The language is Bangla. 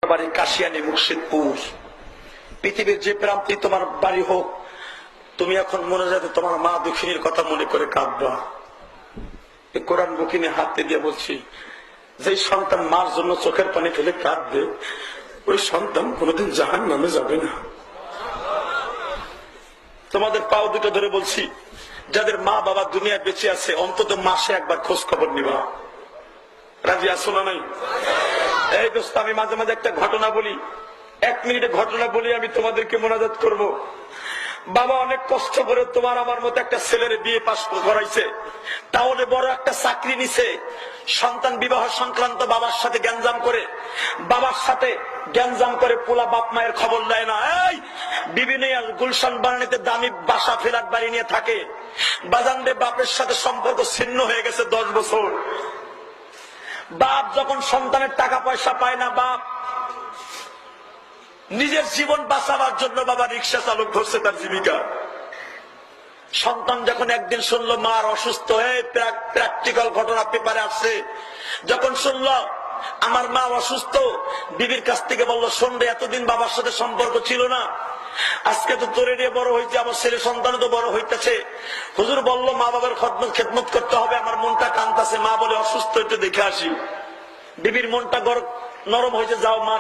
বাড়ি কাশিয়ানী মুর্শিদপুর। পৃথিবীর যে প্রান্তে তোমার বাড়ি হোক, তুমি এখন মনে যাতে তোমার মা দুঃখিনীর কথা মনে করে কাঁদবা। কোরআন বুকিনে হাতে দিয়ে বলছি, যে সন্তান মার জন্য চোখের পানি ফেলে কাঁদবে, ওই সন্তান কোনোদিন জাহান্নামে যাবে না। তোমাদের পাও দুটো ধরে বলছি, যাদের মা বাবা দুনিয়ায় বেঁচে আছে, অন্তত মাসে একবার খোঁজ খবর নিবা। রাজি আছো না নাই? এই দোস্ত, আমি মাঝে মাঝে একটা ঘটনা বলি, 1 মিনিটে ঘটনা বলি, আমি তোমাদেরকে মোনাজাত করব। বাবা অনেক কষ্ট করে তোমার আমার মতো একটা ছেলের বিয়ে পাশ করাইছে, তাহলে বড় একটা চাকরি নিছে। সন্তান বিবাহ সংক্রান্ত বাবার সাথে গ্যাঞ্জাম করে পোলা বাপ মায়ের খবর দেয় না। এই বিভিন্ন গুলশান বানানিতে দামি বাসা ফ্ল্যাট বাড়ি নিয়ে থাকে। বাজানদের বাপের সাথে সম্পর্ক ছিন্ন হয়ে গেছে 10 বছর। বাপ যখন সন্তানের টাকা পয়সা পায় না, বাপ নিজের জীবন বাঁচাবার জন্য বাবা রিক্সা চালক ধরছে তার জীবিকা। সন্তান যখন একদিন শুনলো মার অসুস্থ, প্র্যাকটিক্যাল ঘটনা পেপারে আসছে, যখন শুনলো আমার মা অসুস্থ, বিবির কাছ থেকে বললো, শোন রে, এতদিন বাবার সাথে সম্পর্ক ছিল না, আজকে তো তোরে নিয়ে বড় হয়েছে, আমার ছেলে সন্তান তো বড় হইতেছে, হুজুর বললো মা বাবার খেদমত করতে হবে, আমার মনটা কাঁদতাছে। মা বলে, অসুস্থ, একটু দেখে আসি। বিবির মনটা নরম হয়েছে, যাও মা